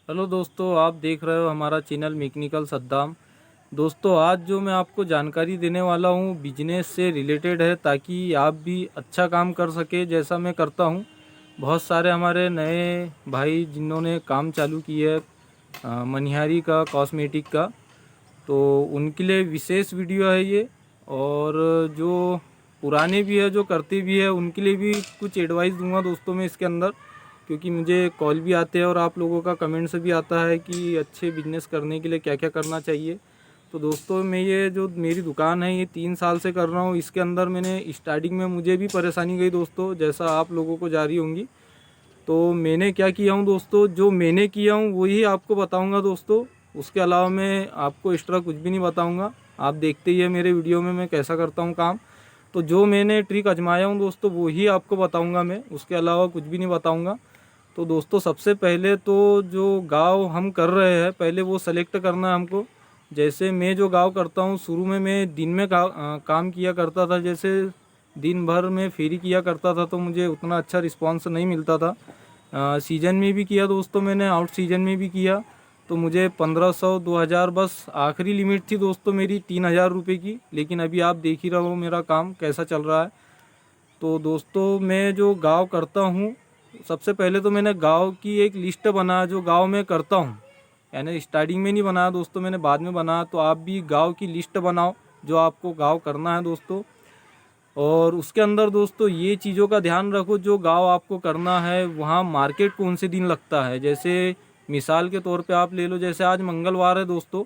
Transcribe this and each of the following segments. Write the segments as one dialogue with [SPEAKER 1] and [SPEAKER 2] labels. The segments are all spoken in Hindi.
[SPEAKER 1] हेलो दोस्तों, आप देख रहे हो हमारा चैनल मैकेनिकल सद्दाम। दोस्तों, आज जो मैं आपको जानकारी देने वाला हूँ बिजनेस से रिलेटेड है, ताकि आप भी अच्छा काम कर सके जैसा मैं करता हूँ। बहुत सारे हमारे नए भाई जिन्होंने काम चालू किया है मनिहारी का, कॉस्मेटिक का, तो उनके लिए विशेष वीडियो है ये। और जो पुराने भी है, जो करते भी है, उनके लिए भी कुछ एडवाइस दूंगा दोस्तों मैं इसके अंदर, क्योंकि मुझे कॉल भी आते हैं और आप लोगों का कमेंट से भी आता है कि अच्छे बिजनेस करने के लिए क्या क्या करना चाहिए। तो दोस्तों, मैं ये जो मेरी दुकान है ये 3 साल से कर रहा हूँ। इसके अंदर मैंने स्टार्टिंग में मुझे भी परेशानी गई दोस्तों, जैसा आप लोगों को जारी होंगी। तो मैंने क्या किया हूँ दोस्तों, जो मैंने किया हूँ वही आपको बताऊँगा दोस्तों। उसके अलावा मैं आपको एक्स्ट्रा कुछ भी नहीं बताऊँगा। आप देखते ही है मेरे वीडियो में मैं कैसा करता हूँ काम। तो जो मैंने ट्रिक आजमाया हूँ दोस्तों वही आपको बताऊँगा मैं, उसके अलावा कुछ भी नहीं बताऊँगा। तो दोस्तों, सबसे पहले तो जो गाँव हम कर रहे हैं पहले वो सेलेक्ट करना है हमको। जैसे मैं जो गाँव करता हूँ, शुरू में मैं दिन में काम किया करता था। जैसे दिन भर में फेरी किया करता था तो मुझे उतना अच्छा रिस्पांस नहीं मिलता था। सीजन में भी किया दोस्तों मैंने, आउट सीजन में भी किया, तो मुझे 1500 2000 बस आखिरी लिमिट थी दोस्तों मेरी 3000 रुपये की। लेकिन अभी आप देख ही रहो मेरा काम कैसा चल रहा है। तो दोस्तों, मैं जो गाँव करता हूँ, सबसे पहले तो मैंने गाँव की एक लिस्ट बनाया जो गाँव में करता हूँ। यानी स्टार्टिंग में नहीं बनाया दोस्तों मैंने, बाद में बनाया। तो आप भी गाँव की लिस्ट बनाओ जो आपको गाँव करना है दोस्तों। और उसके अंदर दोस्तों ये चीज़ों का ध्यान रखो, जो गांव आपको करना है वहाँ मार्केट कौन से दिन लगता है। जैसे मिसाल के तौर पे आप ले लो, जैसे आज मंगलवार है दोस्तों,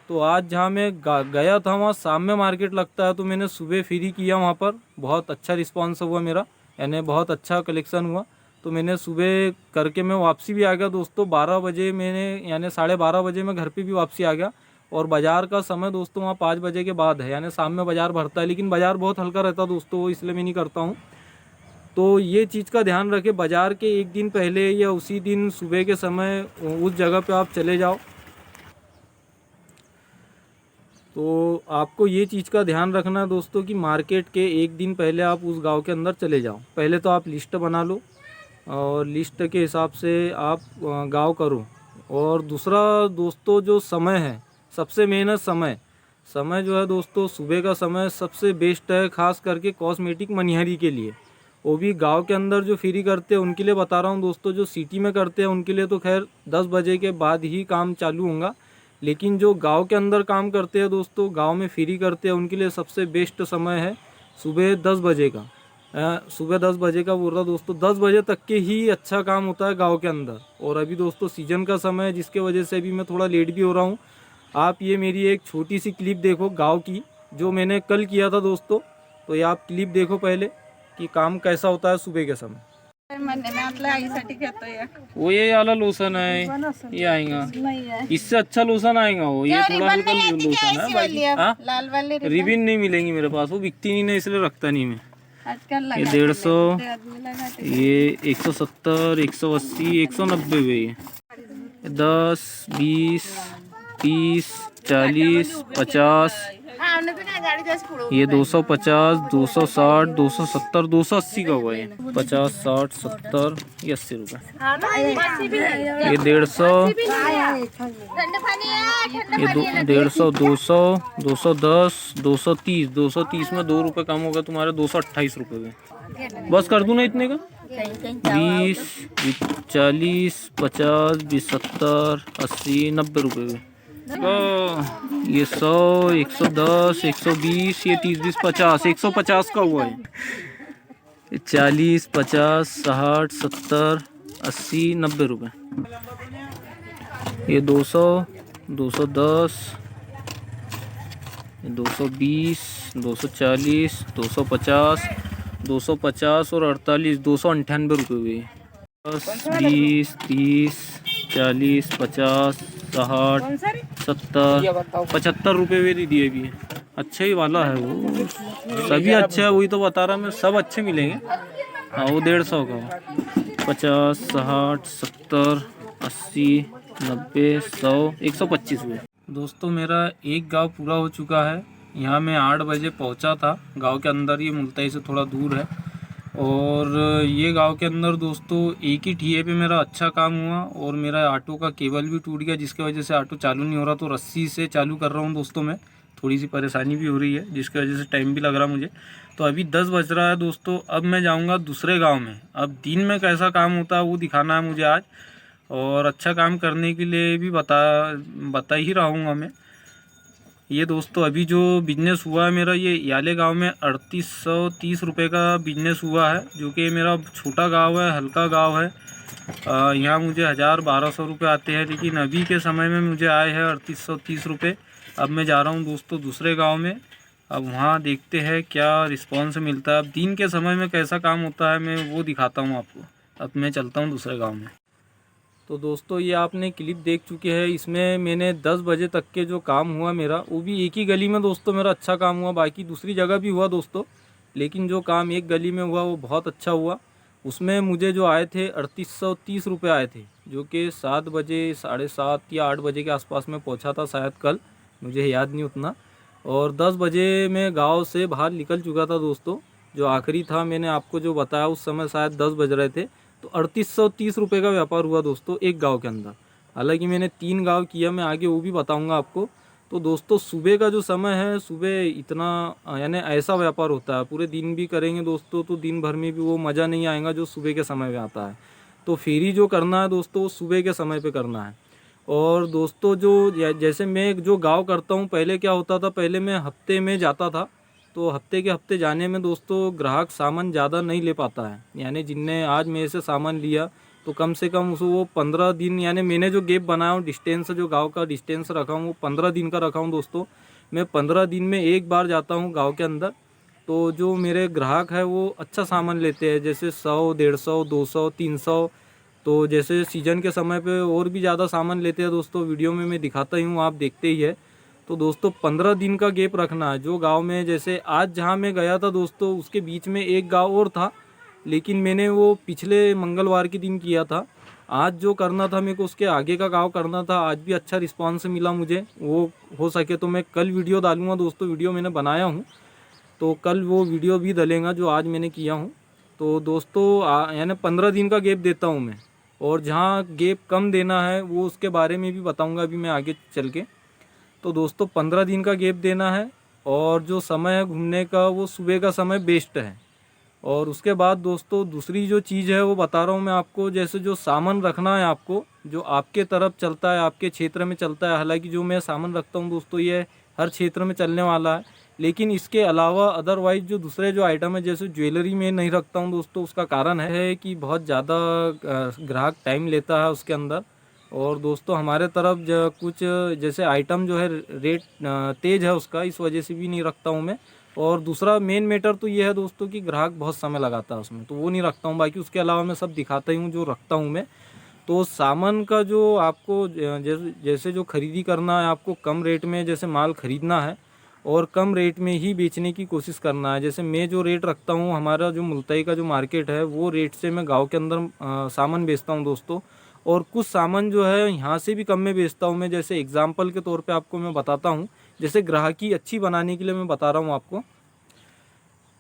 [SPEAKER 1] तो आज जहाँ मैं गया था वहाँ शाम में मार्केट लगता है। तो मैंने सुबह फ्री किया वहाँ पर, बहुत अच्छा रिस्पांस हुआ मेरा, यानी बहुत अच्छा कलेक्शन हुआ। तो मैंने सुबह करके मैं वापसी भी आ गया दोस्तों 12 बजे, मैंने यानी 12:30 बजे मैं घर पे भी वापसी आ गया। और बाज़ार का समय दोस्तों वहाँ 5 बजे के बाद है, यानी शाम में बाज़ार भरता है, लेकिन बाज़ार बहुत हल्का रहता है दोस्तों, इसलिए मैं नहीं करता हूँ। तो ये चीज़ का ध्यान रखें, बाज़ार के एक दिन पहले या उसी दिन सुबह के समय उस जगह पे आप चले जाओ। तो आपको ये चीज़ का ध्यान रखना है दोस्तों कि मार्केट के एक दिन पहले आप उस गांव के अंदर चले जाओ। पहले तो आप लिस्ट बना लो और लिस्ट के हिसाब से आप गांव करो। और दूसरा दोस्तों, जो समय है, सबसे मेन है समय। समय जो है दोस्तों, सुबह का समय सबसे बेस्ट है, खास करके कॉस्मेटिक मनिहारी के लिए। वो भी गांव के अंदर जो फ्री करते हैं उनके लिए बता रहा हूँ दोस्तों। जो सिटी में करते हैं उनके लिए तो खैर 10 बजे के बाद ही काम चालू होगा। लेकिन जो गांव के अंदर काम करते हैं दोस्तों, गांव में फ्री करते हैं, उनके लिए सबसे बेस्ट समय है सुबह 10 बजे का। सुबह 10 बजे का बोल रहा दोस्तों, 10 बजे तक के ही अच्छा काम होता है गांव के अंदर। और अभी दोस्तों सीजन का समय है, जिसके वजह से अभी मैं थोड़ा लेट भी हो रहा हूँ। आप ये मेरी एक छोटी सी क्लिप देखो गांव की, जो मैंने कल किया था दोस्तों। तो ये आप क्लिप देखो पहले कि काम कैसा होता है सुबह के समय। वो ये वाला लोशन है, ये आएगा, इससे अच्छा लोशन आएगा। वो ये थोड़ा हल्का लोशन है भाई।
[SPEAKER 2] लाल वाले
[SPEAKER 1] रिबिन नहीं मिलेंगी मेरे पास, वो बिकती नहीं ना, इसलिए रखता नहीं मैं।
[SPEAKER 2] आजकल
[SPEAKER 1] ये 150, ये 170, 180, 190 पे ये 10, 20, 30, 40, 50, ये 250, 260, 270, 280 का हुआ है। 50, 60, 70, ये 80 रुपये। ये 150, ये 150, 200, 210, 230, 230 में 2 रुपये कम होगा तुम्हारे, 228 रुपये में। बस कर दूँ ना इतने का? 20, 40, 50, 20, 70, 80, 90 रुपये में। ये 100, 110, 120, ये 30, 20, 50, 150 का हुआ है। 40, 50, 60, 70, 80, 90 रुपये। ये 200, 210, 220, 240, 250, 250 और 48, 298 रुपये हुए। 10, 20, 30, 40, 50, 60, 70, 75 रुपये भी दिए भी है। अच्छा ही वाला है वो, सभी अच्छे है, वही तो बता रहा मैं, सब अच्छे मिलेंगे। हाँ, वो 150 का, 50, 60, 70, 80, 90, 100, 125 हुए। दोस्तों, मेरा एक गांव पूरा हो चुका है। यहाँ मैं 8 बजे पहुँचा था गांव के अंदर, ये मुल्ताई से थोड़ा दूर है। और ये गांव के अंदर दोस्तों एक ही ठिए पे मेरा अच्छा काम हुआ और मेरा ऑटो का केबल भी टूट गया, जिसकी वजह से ऑटो चालू नहीं हो रहा। तो रस्सी से चालू कर रहा हूँ दोस्तों मैं। थोड़ी सी परेशानी भी हो रही है, जिसकी वजह से टाइम भी लग रहा मुझे। तो अभी 10 बज रहा है दोस्तों। अब मैं जाऊँगा दूसरे गाँव में। अब दिन में कैसा काम होता है वो दिखाना है मुझे आज, और अच्छा काम करने के लिए भी बता ही रहूँगा मैं। ये दोस्तों अभी जो बिजनेस हुआ है मेरा, ये याले गांव में 3830 रुपये का बिजनेस हुआ है, जो कि मेरा छोटा गांव है, हल्का गांव है। यहाँ मुझे 1000-1200 रुपये आते हैं, लेकिन अभी के समय में मुझे आए हैं 3830 रुपये। अब मैं जा रहा हूँ दोस्तों दूसरे गांव में। अब वहाँ देखते हैं क्या रिस्पॉन्स मिलता है। अब दिन के समय में कैसा काम होता है मैं वो दिखाता हूँ आपको। अब मैं चलता हूँ दूसरे गाँव में। तो दोस्तों ये आपने क्लिप देख चुके हैं। इसमें मैंने 10 बजे तक के जो काम हुआ मेरा, वो भी एक ही गली में दोस्तों मेरा अच्छा काम हुआ। बाकी दूसरी जगह भी हुआ दोस्तों, लेकिन जो काम एक गली में हुआ वो बहुत अच्छा हुआ। उसमें मुझे जो आए थे 3830 रुपये आए थे, जो कि 7 बजे 7:30 या 8 बजे के आसपास में पहुंचा था शायद कल, मुझे याद नहीं उतना। और 10 बजे मैं गाँव से बाहर निकल चुका था दोस्तों। जो आखिरी था मैंने आपको जो बताया, उस समय शायद 10 बज रहे थे। तो 3830 रुपये का व्यापार हुआ दोस्तों एक गांव के अंदर। हालांकि मैंने 3 गांव किया, मैं आगे वो भी बताऊंगा आपको। तो दोस्तों सुबह का जो समय है, सुबह इतना यानी ऐसा व्यापार होता है, पूरे दिन भी करेंगे दोस्तों तो दिन भर में भी वो मज़ा नहीं आएगा जो सुबह के समय में आता है। तो फेरी जो करना है दोस्तों, वो सुबह के समय पे करना है। और दोस्तों जो जैसे मैं जो गाँव करता हूँ, पहले क्या होता था, पहले मैं हफ्ते में जाता था। तो हफ्ते के हफ्ते जाने में दोस्तों ग्राहक सामान ज़्यादा नहीं ले पाता है। यानी जिनने आज मेरे से सामान लिया, तो कम से कम उसको वो 15 दिन, यानी मैंने जो गैप बनाया हूँ, डिस्टेंस जो गांव का डिस्टेंस रखा हूँ, वो 15 दिन का रखा हूँ दोस्तों। मैं 15 दिन में एक बार जाता हूँ गांव के अंदर। तो जो मेरे ग्राहक है वो अच्छा सामान लेते हैं, जैसे 100, 150, 200, 300। तो जैसे सीजन के समय पे और भी ज़्यादा सामान लेते हैं दोस्तों, वीडियो में मैं दिखाता ही हूँ, आप देखते ही है। तो दोस्तों 15 दिन का गैप रखना है। जो गांव में, जैसे आज जहां मैं गया था दोस्तों, उसके बीच में एक गांव और था, लेकिन मैंने वो पिछले मंगलवार के दिन किया था। आज जो करना था मेरे को, उसके आगे का गांव करना था। आज भी अच्छा रिस्पांस मिला मुझे। वो हो सके तो मैं कल वीडियो डालूंगा दोस्तों, वीडियो मैंने बनाया हूँ, तो कल वो वीडियो भी डलेगा जो आज मैंने किया हूँ। तो दोस्तों यानी 15 दिन का गैप देता हूँ मैं। और जहाँ गैप कम देना है वो उसके बारे में भी बताऊँगा अभी मैं आगे चल के। तो दोस्तों 15 दिन का गैप देना है। और जो समय है घूमने का, वो सुबह का समय बेस्ट है। और उसके बाद दोस्तों दूसरी जो चीज़ है वो बता रहा हूँ मैं आपको। जैसे जो सामान रखना है आपको, जो आपके तरफ चलता है, आपके क्षेत्र में चलता है। हालांकि जो मैं सामान रखता हूँ दोस्तों, ये हर क्षेत्र में चलने वाला है। लेकिन इसके अलावा अदरवाइज जो दूसरे जो आइटम है, जैसे ज्वेलरी में नहीं रखता हूँ दोस्तों। उसका कारण है कि बहुत ज़्यादा ग्राहक टाइम लेता है उसके अंदर। और दोस्तों हमारे तरफ कुछ जैसे आइटम जो है रेट तेज़ है उसका, इस वजह से भी नहीं रखता हूँ मैं। और दूसरा मेन मैटर तो ये है दोस्तों कि ग्राहक बहुत समय लगाता है उसमें, तो वो नहीं रखता हूँ। बाकी उसके अलावा मैं सब दिखाता ही हूँ जो रखता हूँ मैं। तो सामान का जो आपको जैसे जैसे जो खरीदी करना है, आपको कम रेट में जैसे माल खरीदना है और कम रेट में ही बेचने की कोशिश करना है। जैसे मैं जो रेट रखता हूँ, हमारा जो मुल्ताई का जो मार्केट है, वो रेट से मैं गांव के अंदर सामान बेचता हूँ दोस्तों। और कुछ सामान जो है यहाँ से भी कम में बेचता हूँ मैं। जैसे एग्जांपल के तौर पे आपको मैं बताता हूँ, जैसे ग्राहकी अच्छी बनाने के लिए मैं बता रहा हूँ आपको।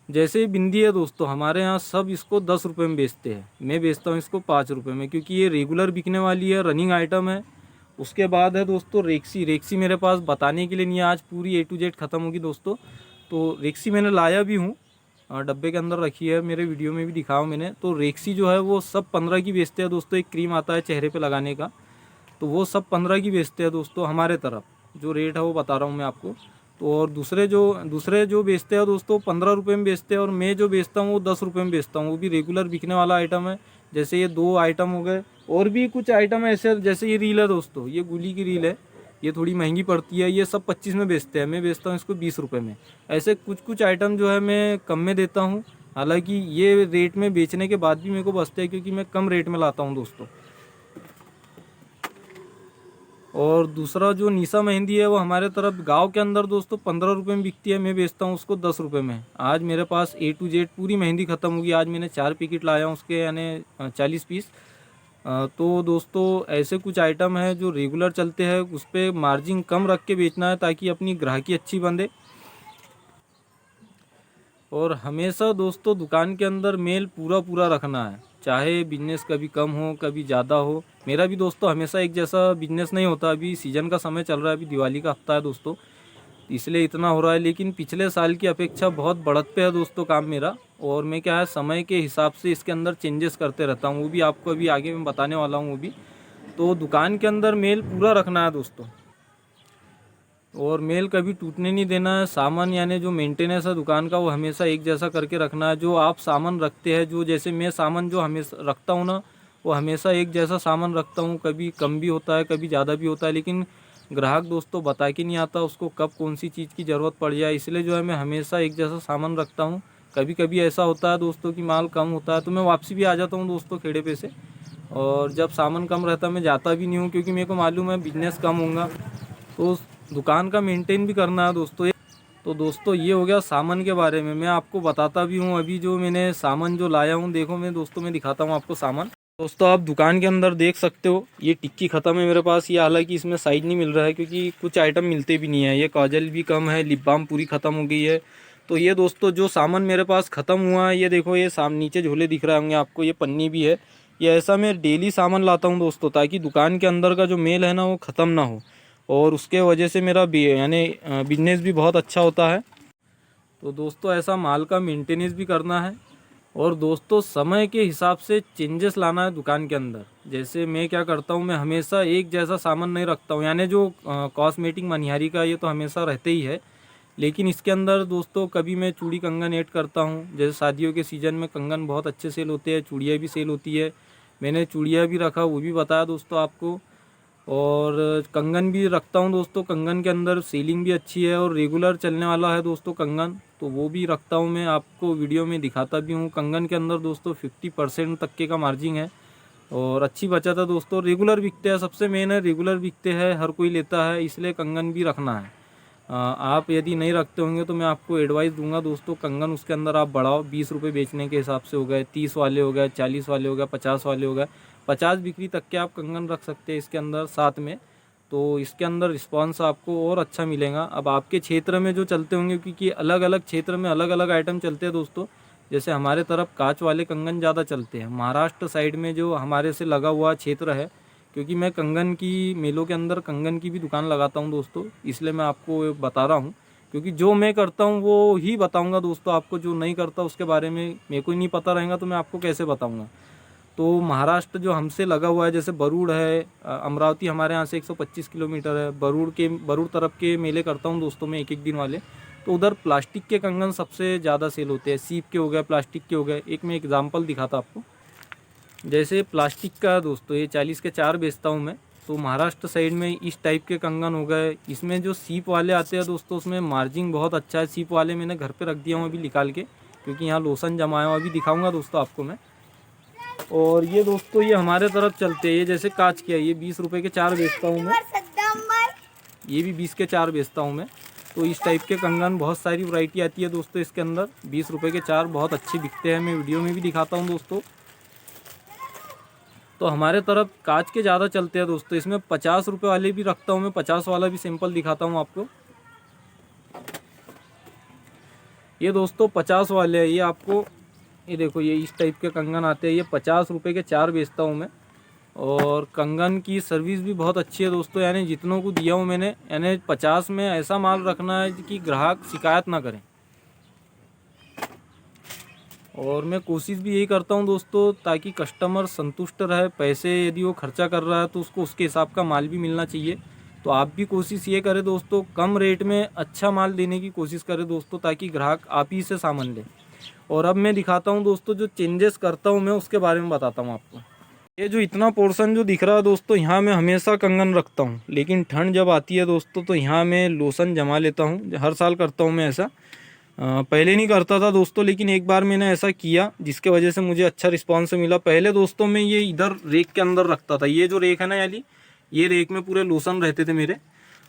[SPEAKER 1] जैसे बिंदी है दोस्तों, हमारे यहाँ सब इसको 10 रुपये में बेचते हैं। मैं बेचता हूँ इसको 5 रुपये में, क्योंकि ये रेगुलर बिकने वाली है, रनिंग आइटम है। उसके बाद है दोस्तों रेक्सी। रेक्सी मेरे पास बताने के लिए नहीं है, आज पूरी A to Z ख़त्म होगी दोस्तों। तो रेक्सी मैंने लाया भी हूँ, डब्बे के अंदर रखी है, मेरे वीडियो में भी दिखाया मैंने। तो रेक्सी जो है वो सब 15 की बेचते हैं दोस्तों। एक क्रीम आता है चेहरे पे लगाने का, तो वो सब 15 की बेचते हैं दोस्तों हमारे तरफ। जो रेट है वो बता रहा हूँ मैं आपको। तो और दूसरे जो बेचते हैं दोस्तों 15 रुपये में बेचते हैं, और मैं जो बेचता हूँ वो 10 रुपये में बेचता हूँ। वो भी रेगुलर बिकने वाला आइटम है। जैसे ये 2 आइटम हो गए, और भी कुछ आइटम है ऐसे। जैसे ये रील है दोस्तों, ये गुली की रील है, ये थोड़ी महंगी पड़ती है। ये सब 25 में बेचते हैं, मैं बेचता हूँ इसको 20 रुपये में। ऐसे कुछ कुछ आइटम जो है मैं कम में देता हूँ। हालांकि ये रेट में बेचने के बाद भी मेरे को बचते हैं, क्योंकि मैं कम रेट में लाता हूँ दोस्तों। और दूसरा जो निशा मेहंदी है, वो हमारे तरफ गांव के अंदर दोस्तों 15 रुपये में बिकती है। मैं बेचता हूँ उसको 10 रुपये में। आज मेरे पास A to Z पूरी मेहंदी ख़त्म होगी। आज मैंने 4 पैकेट लाया हूँ उसके, यानी 40 पीस। तो दोस्तों ऐसे कुछ आइटम है जो रेगुलर चलते हैं, उस पर मार्जिन कम रख के बेचना है ताकि अपनी ग्राहकी अच्छी बंधे। और हमेशा दोस्तों दुकान के अंदर मेल पूरा पूरा रखना है, चाहे बिजनेस कभी कम हो कभी ज़्यादा हो। मेरा भी दोस्तों हमेशा एक जैसा बिजनेस नहीं होता। अभी सीज़न का समय चल रहा है, अभी दिवाली का हफ्ता है दोस्तों, इसलिए इतना हो रहा है। लेकिन पिछले साल की अपेक्षा बहुत बढ़त पे है दोस्तों काम मेरा। और मैं क्या है समय के हिसाब से इसके अंदर चेंजेस करते रहता हूँ, वो भी आपको अभी आगे मैं बताने वाला हूँ। वो भी तो दुकान के अंदर मेल पूरा रखना है दोस्तों, और मेल कभी टूटने नहीं देना है। सामान यानी जो मेंटेनेंस है दुकान का वो हमेशा एक जैसा करके रखना है। जो आप सामान रखते हैं, जो जैसे मैं सामान जो हमेशा रखता हूँ ना, वो हमेशा एक जैसा सामान रखता हूँ। कभी कम भी होता है, कभी ज़्यादा भी होता है, लेकिन ग्राहक दोस्तों बता के नहीं आता उसको कब कौन सी चीज़ की ज़रूरत पड़ जाए। इसलिए जो है मैं हमेशा एक जैसा सामान रखता हूँ। कभी कभी ऐसा होता है दोस्तों कि माल कम होता है तो मैं वापसी भी आ जाता हूँ दोस्तों खेड़े पे से। और जब सामान कम रहता है मैं जाता भी नहीं हूँ, क्योंकि मेरे को मालूम है बिजनेस कम होगा तो उस दुकान का मेंटेन भी करना है दोस्तों। तो दोस्तों ये हो गया सामान के बारे में। मैं आपको बताता भी हूँ अभी जो मैंने सामान जो लाया हूँ। देखो मैं दोस्तों मैं दिखाता हूँ आपको सामान। दोस्तों आप दुकान के अंदर देख सकते हो, ये टिक्की ख़त्म है मेरे पास। ये हालांकि इसमें साइज नहीं मिल रहा है क्योंकि कुछ आइटम मिलते भी नहीं है। ये काजल भी कम है, लिप बाम पूरी ख़त्म हो गई है। तो ये दोस्तों जो सामान मेरे पास ख़त्म हुआ है, ये देखो ये नीचे झोले दिख रहे होंगे आपको, ये पन्नी भी है। ये ऐसा मैं डेली सामान लाता हूँ दोस्तों, ताकि दुकान के अंदर का जो मेल है ना वो ख़त्म ना हो, और उसके वजह से मेरा यानी बिजनेस भी बहुत अच्छा होता है। तो दोस्तों ऐसा माल का मेंटेनेंस भी करना है, और दोस्तों समय के हिसाब से चेंजेस लाना है दुकान के अंदर। जैसे मैं क्या करता हूँ, मैं हमेशा एक जैसा सामान नहीं रखता हूँ। यानी जो कॉस्मेटिक मनिहारी का ये तो हमेशा रहते ही है, लेकिन इसके अंदर दोस्तों कभी मैं चूड़ी कंगन ऐड करता हूँ। जैसे शादियों के सीज़न में कंगन बहुत अच्छे सेल होते हैं, चूड़ियाँ भी सेल होती है। मैंने चूड़ियाँ भी रखा, वो भी बताया दोस्तों आपको। और कंगन भी रखता हूँ दोस्तों, कंगन के अंदर सीलिंग भी अच्छी है और रेगुलर चलने वाला है दोस्तों कंगन, तो वो भी रखता हूँ। मैं आपको वीडियो में दिखाता भी हूँ। कंगन के अंदर दोस्तों 50% तक के का मार्जिन है और अच्छी बचत है दोस्तों। रेगुलर बिकते हैं, सबसे मेन है रेगुलर बिकते हैं, हर कोई लेता है, इसलिए कंगन भी रखना है। आप यदि नहीं रखते होंगे तो मैं आपको एडवाइस दूंगा दोस्तों, कंगन उसके अंदर आप बढ़ाओ। 20 रुपये बेचने के हिसाब से हो गए, 30 वाले हो गए, 40 वाले हो गए, 50 वाले हो गए, 50 बिक्री तक के आप कंगन रख सकते हैं इसके अंदर साथ में। तो इसके अंदर रिस्पांस आपको और अच्छा मिलेगा। अब आपके क्षेत्र में जो चलते होंगे, क्योंकि अलग अलग क्षेत्र में अलग अलग आइटम चलते हैं दोस्तों। जैसे हमारे तरफ कांच वाले कंगन ज़्यादा चलते हैं। महाराष्ट्र साइड में जो हमारे से लगा हुआ क्षेत्र है, क्योंकि मैं कंगन की मेलों के अंदर कंगन की भी दुकान लगाता हूं दोस्तों, इसलिए मैं आपको बता रहा हूं। क्योंकि जो मैं करता हूं वो ही बताऊंगा दोस्तों आपको, जो नहीं करता उसके बारे में मेरे को ही नहीं पता रहेगा तो मैं आपको कैसे बताऊंगा। तो महाराष्ट्र जो हमसे लगा हुआ है, जैसे बरूड है, अमरावती हमारे यहाँ से 125 किलोमीटर है। बरूड तरफ के मेले करता हूँ दोस्तों मैं, एक एक दिन वाले। तो उधर प्लास्टिक के कंगन सबसे ज़्यादा सेल होते हैं। सीप के हो गए, प्लास्टिक के हो गए। एक मैं एग्जाम्पल दिखाता आपको। जैसे प्लास्टिक का दोस्तों ये 40 के 4 बेचता हूँ मैं। तो महाराष्ट्र साइड में इस टाइप के कंगन हो गए। इसमें जो सीप वाले आते हैं दोस्तों, उसमें मार्जिन बहुत अच्छा है। सीप वाले मैंने घर पे रख दिया हूँ अभी निकाल के, क्योंकि यहाँ लोसन जमाया हुआ, अभी दिखाऊंगा दोस्तों आपको मैं। और ये दोस्तों ये हमारे तरफ चलते हैं। ये जैसे कांच के, ये 20 रुपये के 4 बेचता हूँ मैं। ये भी 20 के 4 बेचता हूँ मैं। तो इस टाइप के कंगन बहुत सारी वैरायटी आती है दोस्तों इसके अंदर। 20 रुपये के 4 बहुत अच्छे बिकते हैं, मैं वीडियो में भी दिखाता हूँ दोस्तों। तो हमारे तरफ कांच के ज़्यादा चलते हैं दोस्तों। इसमें 50 रुपये वाले भी रखता हूँ मैं, 50 वाला भी सैंपल दिखाता हूँ आपको। ये दोस्तों 50 वाले हैं, ये आपको, ये देखो ये इस टाइप के कंगन आते हैं। ये 50 रुपये के 4 बेचता हूँ मैं। और कंगन की सर्विस भी बहुत अच्छी है दोस्तों, यानी जितनों को दिया हूँ मैंने, यानी 50 में ऐसा माल रखना है कि ग्राहक शिकायत ना करें। और मैं कोशिश भी यही करता हूं दोस्तों, ताकि कस्टमर संतुष्ट रहे। पैसे यदि वो खर्चा कर रहा है तो उसको उसके हिसाब का माल भी मिलना चाहिए। तो आप भी कोशिश ये करें दोस्तों, कम रेट में अच्छा माल देने की कोशिश करें दोस्तों, ताकि ग्राहक आप ही से सामान ले। और अब मैं दिखाता हूं दोस्तों, जो चेंजेस करता हूं मैं उसके बारे में बताता हूं आपको। ये जो इतना पोर्शन जो दिख रहा है दोस्तों, यहाँ मैं हमेशा कंगन रखता हूँ, लेकिन ठंड जब आती है दोस्तों तो यहाँ मैं लोशन जमा लेता हूँ। हर साल करता हूँ मैं ऐसा। पहले नहीं करता था दोस्तों, लेकिन एक बार मैंने ऐसा किया जिसके वजह से मुझे अच्छा रिस्पांस मिला। पहले दोस्तों मैं ये इधर रेक के अंदर रखता था। ये जो रेक है ना याली, ये रेक में पूरे लोशन रहते थे मेरे,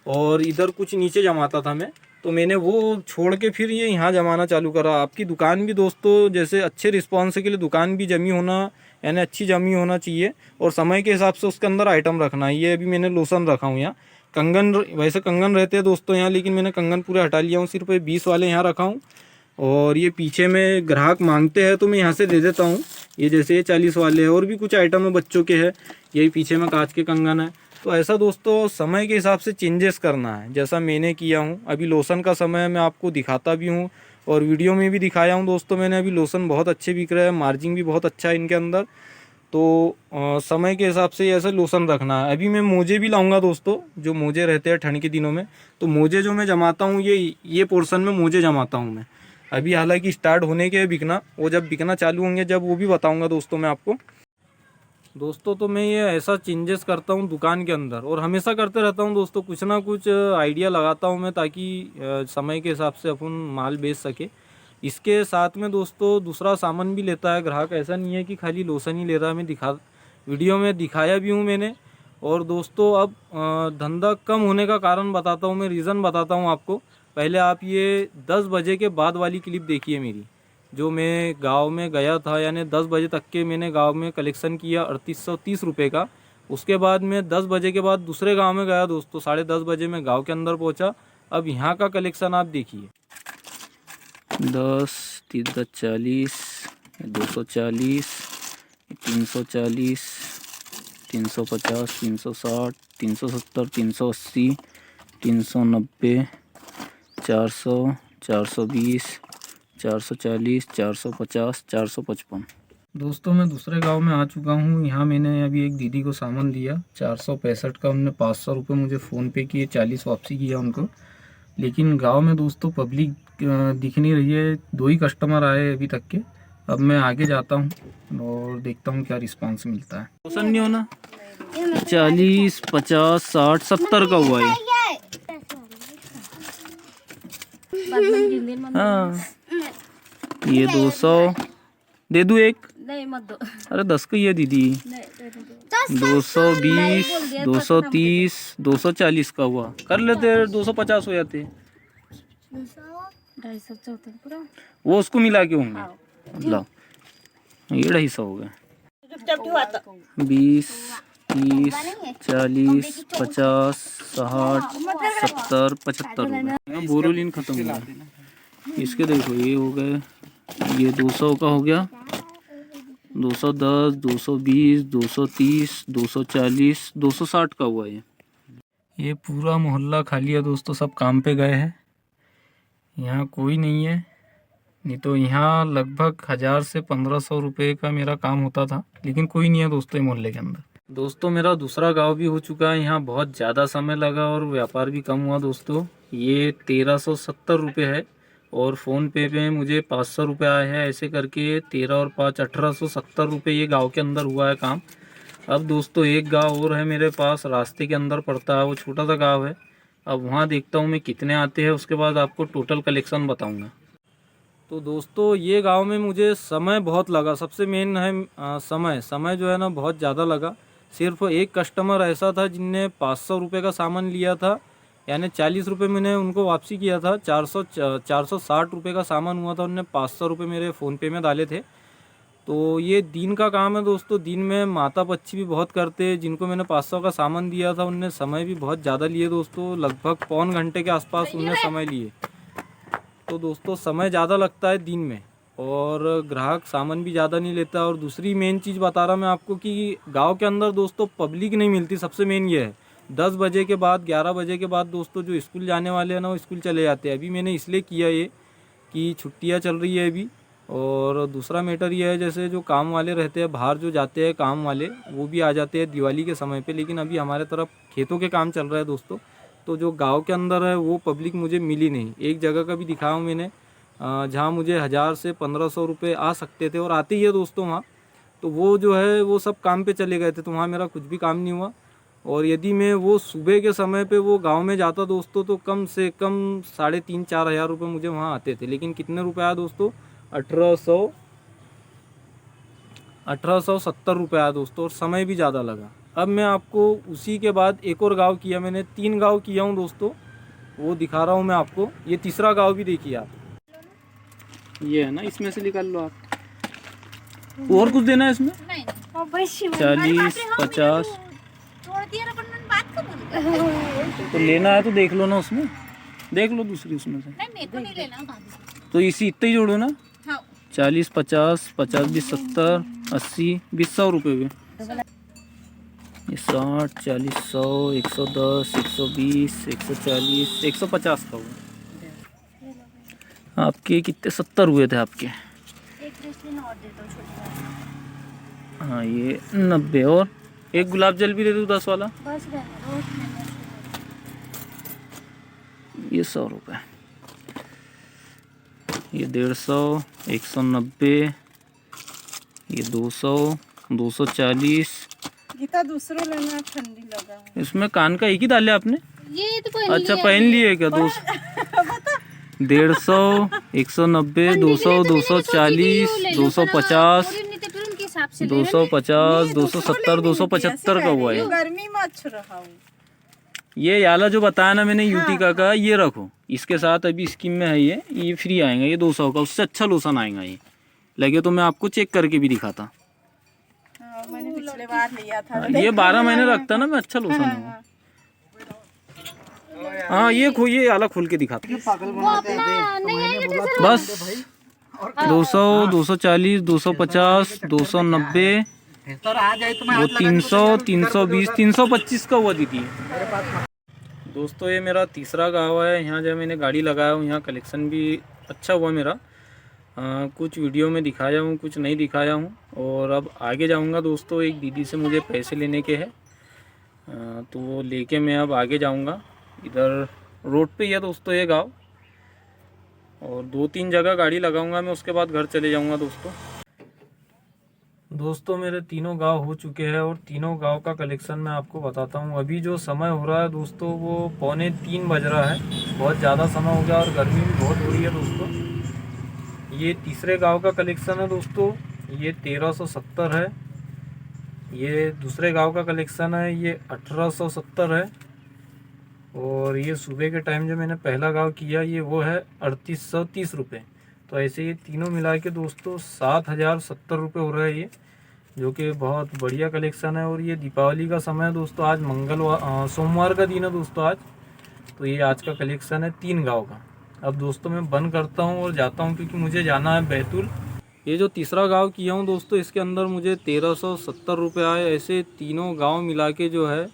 [SPEAKER 1] और इधर कुछ नीचे जमाता था मैं। तो मैंने वो छोड़ के फिर ये यहाँ जमाना चालू करा। आपकी दुकान भी दोस्तों जैसे अच्छे रिस्पॉन्स के लिए दुकान भी जमी होना, यानी अच्छी जमी होना चाहिए, और समय के हिसाब से उसके अंदर आइटम रखना है। ये अभी मैंने लोशन रखा हूँ यहाँ। कंगन वैसे कंगन रहते हैं दोस्तों यहाँ, लेकिन मैंने कंगन पूरे हटा लिया हूँ, सिर्फ 20 वाले यहाँ रखा हूँ। और ये पीछे में ग्राहक मांगते हैं तो मैं यहाँ से दे देता हूँ। ये जैसे ये 40 वाले हैं, और भी कुछ आइटम है बच्चों के हैं, यही पीछे में कांच के कंगन है। तो ऐसा दोस्तों समय के हिसाब से चेंजेस करना है, जैसा मैंने किया हूँ। अभी लोशन का समय है, मैं आपको दिखाता भी हूँ और वीडियो में भी दिखाया हूँ दोस्तों मैंने। अभी लोशन बहुत अच्छे बिक रहे हैं, मार्जिन भी बहुत अच्छा है इनके अंदर। तो समय के हिसाब से ऐसा लोशन रखना है। अभी मैं मोजे भी लाऊंगा दोस्तों, जो मोजे रहते हैं ठंड के दिनों में। तो मोजे जो मैं जमाता हूँ, ये पोर्शन में मोजे जमाता हूँ मैं। अभी हालांकि स्टार्ट होने के बिकना, वो जब बिकना चालू होंगे जब, वो भी बताऊंगा दोस्तों मैं आपको। दोस्तों तो मैं ये ऐसा चेंजेस करता हूँ दुकान के अंदर, और हमेशा करते रहता हूँ दोस्तों। कुछ ना कुछ आइडिया लगाता हूँ मैं, ताकि समय के हिसाब से अपन माल बेच सके। इसके साथ में दोस्तों दूसरा सामान भी लेता है ग्राहक। ऐसा नहीं है कि खाली लोशन ही ले रहा है। मैं वीडियो में दिखाया भी हूँ मैंने। और दोस्तों अब धंधा कम होने का कारण बताता हूँ मैं, रीज़न बताता हूँ आपको। पहले आप ये 10 बजे के बाद वाली क्लिप देखिए मेरी, जो मैं गांव में गया था, यानी 10 बजे तक के मैंने गांव में कलेक्शन किया 3830 रुपये का। उसके बाद मैं 10 बजे के बाद दूसरे गांव में गया दोस्तों, 10:30 बजे मैं गांव के अंदर पहुंचा। अब यहाँ का कलेक्शन आप देखिए, 10, 3, 10, 40, 240, 340, 350, 360, 370, 380, 390, 400, 420, 440, 450, 455। दोस्तों मैं दूसरे गांव में आ चुका हूं। यहाँ मैंने अभी एक दीदी को सामान दिया 465 का। उनने 500 रुपये मुझे फ़ोन पे किए, 40 वापसी किया उनको। लेकिन गांव में दोस्तों पब्लिक दिख नहीं रही है, 2 ही कस्टमर आए अभी तक के। अब मैं आगे जाता हूं और देखता हूं क्या रिस्पांस मिलता है। पसंद नहीं होना, 40, 50, 60, 70 का हुआ है। हाँ, ये 200 दे दूँ एक? नहीं मत दो। अरे 10 का ही है दीदी। 220, 230, 240 का हुआ। कर लेते, 250 हो जाते। 250 वो उसको मिला के होंगे। लो ये 250 हो गया। 20, 30, 40, 50, 60, 70, 75 हो गए। बोरोलिन खत्म हो गया। इसके देखो ये हो गए, ये 200 का हो गया, 210, 220, 230, 240, 260 का हुआ। ये पूरा मोहल्ला खाली है दोस्तों, सब काम पे गए हैं। यहाँ कोई नहीं है, नहीं तो यहाँ लगभग 1000 से 1500 रुपये का मेरा काम होता था। लेकिन कोई नहीं है दोस्तों मोहल्ले के अंदर। दोस्तों मेरा दूसरा गांव भी हो चुका है। यहाँ बहुत ज़्यादा समय लगा और व्यापार भी कम हुआ दोस्तों। ये 1370 रुपये है, और फ़ोन पे में मुझे 500 रुपये आए हैं। ऐसे करके 13 और 5 1870 रुपये ये गांव के अंदर हुआ है काम। अब दोस्तों एक गांव और है मेरे पास, रास्ते के अंदर पड़ता है, वो छोटा सा गांव है। अब वहाँ देखता हूँ मैं कितने आते हैं, उसके बाद आपको टोटल कलेक्शन बताऊँगा। तो दोस्तों ये गांव में मुझे समय बहुत लगा। सबसे मेन है समय जो है ना बहुत ज़्यादा लगा। सिर्फ एक कस्टमर ऐसा था जिनने 500 रुपये का सामान लिया था, यानी 40 रुपये मैंने उनको वापसी किया था। 460 रुपये का सामान हुआ था, उनने 500 रुपये मेरे फ़ोन पे में डाले थे। तो ये दिन का काम है दोस्तों। दिन में माता पक्षी भी बहुत करते हैं। जिनको मैंने 500 का सामान दिया था उनने समय भी बहुत ज़्यादा लिए दोस्तों, लगभग पौन घंटे के आसपास उन्हें समय लिए। तो दोस्तों समय ज़्यादा लगता है दिन में, और ग्राहक सामान भी ज़्यादा नहीं लेता। और दूसरी मेन चीज़ बता रहा मैं आपको कि गांव के अंदर दोस्तों पब्लिक नहीं मिलती। सबसे मेन ये है, 10 बजे के बाद 11 बजे के बाद दोस्तों जो स्कूल जाने वाले हैं ना, वो स्कूल चले जाते हैं। अभी मैंने इसलिए किया ये कि छुट्टियाँ चल रही है अभी। और दूसरा मैटर ये है, जैसे जो काम वाले रहते हैं बाहर, जो जाते हैं काम वाले, वो भी आ जाते हैं दिवाली के समय पे। लेकिन अभी हमारे तरफ खेतों के काम चल रहा है दोस्तों। तो जो गांव के अंदर है वो पब्लिक मुझे मिली नहीं। एक जगह का भी दिखाया हूँ मैंने, जहाँ मुझे 1000 से 1500 रुपये आ सकते थे, और आते ही है दोस्तों वहाँ। तो वो जो है वो सब काम पे चले गए थे, तो वहाँ मेरा कुछ भी काम नहीं हुआ। और यदि मैं वो सुबह के समय पे वो गांव में जाता दोस्तों, तो कम से कम 3500-4 हज़ार रुपये मुझे वहाँ आते थे। लेकिन कितने रुपये आया दोस्तों? 1870 रुपये आया दोस्तों, और समय भी ज़्यादा लगा। अब मैं आपको उसी के बाद एक और गांव किया मैंने, 3 गांव किया हूँ दोस्तों, वो दिखा रहा हूँ मैं आपको। ये तीसरा गांव भी देखिए आप, ये है ना, इसमें से निकाल लो आप। और कुछ देना है इसमें? 40, 50 तो लेना है तो देख लो ना, उसमें देख लो दूसरी उसमें से। नहीं, मेरे को नहीं लेना। तो इसी इतने ही जोड़ो ना।
[SPEAKER 2] हाँ
[SPEAKER 1] 40 50 50 20 70 80 20 100 रुपये हुए। ये 60 40 100 110 120 140 150 का हुआ। आपके कितने 70 हुए थे आपके।
[SPEAKER 2] एक ब्रेसलेट और दे दो छोटी वाली।
[SPEAKER 1] हाँ ये 90 और एक गुलाब जल भी दे दूँ 10 वाला।
[SPEAKER 2] बस रहने दो उसमें
[SPEAKER 1] ये 100 रुपये। ये 150 190 ये 200 240।
[SPEAKER 2] गीता दूसरा लेना ठंडी लगा है।
[SPEAKER 1] इसमें कान का एक ही डाले आपने।
[SPEAKER 2] ये तो पहन
[SPEAKER 1] अच्छा
[SPEAKER 2] लिया
[SPEAKER 1] पहन
[SPEAKER 2] है।
[SPEAKER 1] लिए क्या? 200 150 190 200 240 250 250 270 275 का हुआ है।
[SPEAKER 2] गर्मी में अच्छा रहा हूँ।
[SPEAKER 1] ये याला जो बताया ना मैंने यूटिका का, ये रखो। इसके साथ अभी स्कीम में है ये फ्री आएगा। ये 200 का, उससे अच्छा लोशन आएगा। ये लगे तो मैं आपको चेक करके भी दिखाता।
[SPEAKER 2] मैंने पिछले बार लिया था।
[SPEAKER 1] ये 12 महीने रखता ना मैं, अच्छा लोशन है। हाँ ये आला खोल के दिखाता बस। 200 240 250 290 वो 300 320 325 का हुआ दीदी। दोस्तों ये मेरा तीसरा गाँव है। यहाँ जब मैंने गाड़ी लगाया हूँ, यहाँ कलेक्शन भी अच्छा हुआ मेरा। कुछ वीडियो में दिखाया हूँ, कुछ नहीं दिखाया हूँ। और अब आगे जाऊँगा दोस्तों। एक दीदी से मुझे पैसे लेने के हैं, तो वो लेके मैं अब आगे जाऊँगा। इधर रोड पे ही है दोस्तों ये गांव। और 2-3 जगह गाड़ी लगाऊंगा मैं, उसके बाद घर चले जाऊंगा दोस्तों मेरे तीनों गांव हो चुके हैं और तीनों गांव का कलेक्शन मैं आपको बताता हूं। अभी जो समय हो रहा है दोस्तों वो 2:45 बज रहा है। बहुत ज़्यादा समय हो गया और गर्मी भी बहुत हो रही है दोस्तों। ये तीसरे गाँव का कलेक्शन है दोस्तों। ये 1370 है। ये दूसरे गाँव का कलेक्शन है, ये 1870 है। और ये सुबह के टाइम जो मैंने पहला गाँव किया ये वो है 3830 रुपये। तो ऐसे ये तीनों मिला के दोस्तों 7070 रुपये हो रहा है ये, जो कि बहुत बढ़िया कलेक्शन है। और ये दीपावली का समय है दोस्तों। आज सोमवार का दिन है दोस्तों आज। तो ये आज का कलेक्शन है 3 गाँव का। अब दोस्तों मैं बंद करता हूँ और जाता हूँ, क्योंकि मुझे जाना है बैतूल। ये जो तीसरा गाँव किया हूँ दोस्तों, इसके अंदर मुझे 1370 रुपये आए। ऐसे तीनों गाँव मिला के जो है,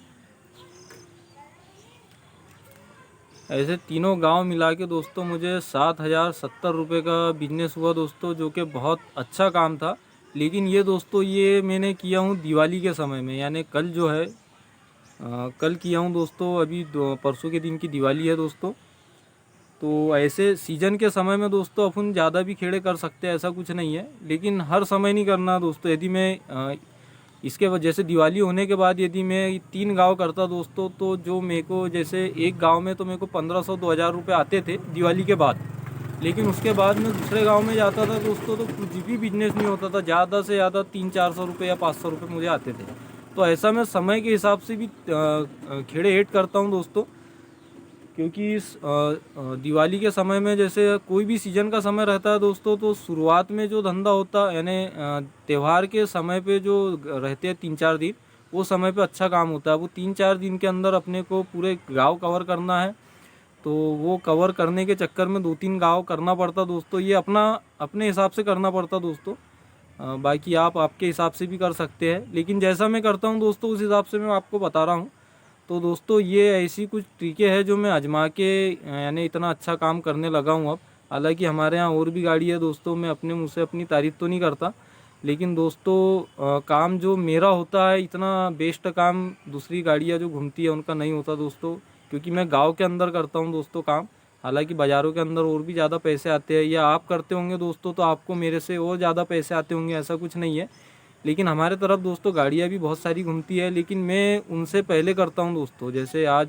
[SPEAKER 1] ऐसे तीनों गांव मिला के दोस्तों मुझे 7070 रुपये का बिजनेस हुआ दोस्तों, जो कि बहुत अच्छा काम था। लेकिन ये दोस्तों ये मैंने किया हूँ दिवाली के समय में, यानी कल जो है कल किया हूँ दोस्तों। अभी परसों के दिन की दिवाली है दोस्तों। तो ऐसे सीजन के समय में दोस्तों अपन ज़्यादा भी खेड़े कर सकते हैं, ऐसा कुछ नहीं है। लेकिन हर समय नहीं करना दोस्तों। यदि मैं इसके वजह से दिवाली होने के बाद यदि मैं 3 गांव करता दोस्तों, तो जो मेरे को जैसे एक गांव में तो मेरे को 1500-2000 रुपये आते थे दिवाली के बाद। लेकिन उसके बाद मैं दूसरे गांव में जाता था दोस्तों, तो कुछ भी बिजनेस नहीं होता था। ज़्यादा से ज़्यादा 300-400 रुपये या 500 रुपये मुझे आते थे। तो ऐसा मैं समय के हिसाब से भी खेड़े ऐड करता हूँ दोस्तों। क्योंकि इस दिवाली के समय में जैसे कोई भी सीज़न का समय रहता है दोस्तों, तो शुरुआत में जो धंधा होता है, यानी त्यौहार के समय पे जो रहते हैं 3-4 दिन, वो समय पे अच्छा काम होता है। वो 3-4 दिन के अंदर अपने को पूरे गांव कवर करना है। तो वो कवर करने के चक्कर में 2-3 गांव करना पड़ता दोस्तों। ये अपने हिसाब से करना पड़ता दोस्तों। बाकी आप आपके हिसाब से भी कर सकते हैं, लेकिन जैसा मैं करता हूँ दोस्तों उस हिसाब से मैं आपको बता रहा हूँ। तो दोस्तों ये ऐसी कुछ ट्रिकें हैं जो मैं आजमा के यानी इतना अच्छा काम करने लगा हूँ अब। हालांकि हमारे यहाँ और भी गाड़ी है दोस्तों, मैं अपने मुँह से अपनी तारीफ़ तो नहीं करता, लेकिन दोस्तों काम जो मेरा होता है इतना बेस्ट काम दूसरी गाड़ियाँ जो घूमती है उनका नहीं होता दोस्तों। क्योंकि मैं गाँव के अंदर करता हूँ दोस्तों काम। हालांकि बाज़ारों के अंदर और भी ज़्यादा पैसे आते हैं, या आप करते होंगे दोस्तों तो आपको मेरे से और ज़्यादा पैसे आते होंगे, ऐसा कुछ नहीं है। लेकिन हमारे तरफ दोस्तों गाड़ियाँ भी बहुत सारी घूमती है, लेकिन मैं उनसे पहले करता हूँ दोस्तों। जैसे आज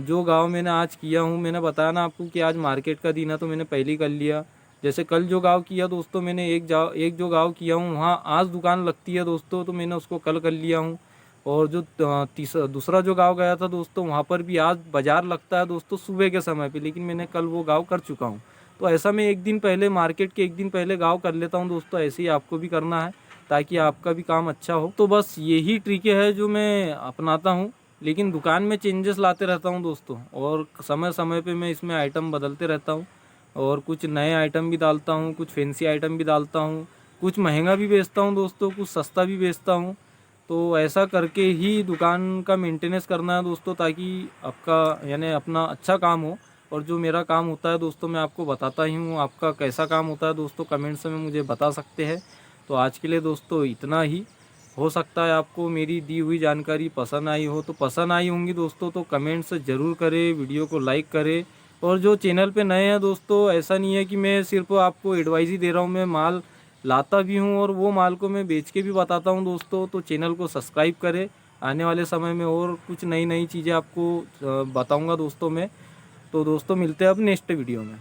[SPEAKER 1] जो गांव मैंने आज किया हूँ, मैंने बताया ना आपको कि आज मार्केट का दिन है, तो मैंने पहले ही कर लिया। जैसे कल जो गांव किया दोस्तों मैंने, एक जो गांव किया हूँ वहाँ आज दुकान लगती है दोस्तों, तो मैंने उसको कल कर लिया हूँ। और जो दूसरा जो गाँव गया था दोस्तों, वहाँ पर भी आज बाज़ार लगता है दोस्तों सुबह के समय पर, लेकिन मैंने कल वो गाँव कर चुका हूँ। तो ऐसा मैं एक दिन पहले मार्केट के एक दिन पहले गाँव कर लेता हूँ दोस्तों। ऐसे ही आपको भी करना है ताकि आपका भी काम अच्छा हो। तो बस यही ट्रिकें है जो मैं अपनाता हूँ, लेकिन दुकान में चेंजेस लाते रहता हूँ दोस्तों। और समय समय पे मैं इसमें आइटम बदलते रहता हूँ। और कुछ नए आइटम भी डालता हूँ, कुछ फैंसी आइटम भी डालता हूँ, कुछ महंगा भी बेचता हूँ दोस्तों, कुछ सस्ता भी बेचता हूँ। तो ऐसा करके ही दुकान का मेंटेनेंस करना है दोस्तों, ताकि आपका यानी अपना अच्छा काम हो। और जो मेरा काम होता है दोस्तों मैं आपको बताता ही हूँ, आपका कैसा काम होता है दोस्तों कमेंट्स में मुझे बता सकते हैं। तो आज के लिए दोस्तों इतना ही। हो सकता है आपको मेरी दी हुई जानकारी पसंद आई हो, तो पसंद आई होंगी दोस्तों तो कमेंट्स ज़रूर करें, वीडियो को लाइक करें। और जो चैनल पे नए हैं दोस्तों, ऐसा नहीं है कि मैं सिर्फ आपको एडवाइस ही दे रहा हूँ, मैं माल लाता भी हूँ और वो माल को मैं बेच के भी बताता हूँ दोस्तों। तो चैनल को सब्सक्राइब करें, आने वाले समय में और कुछ नई नई चीज़ें आपको बताऊँगा दोस्तों मैं। तो दोस्तों मिलते हैं अब नेक्स्ट वीडियो में।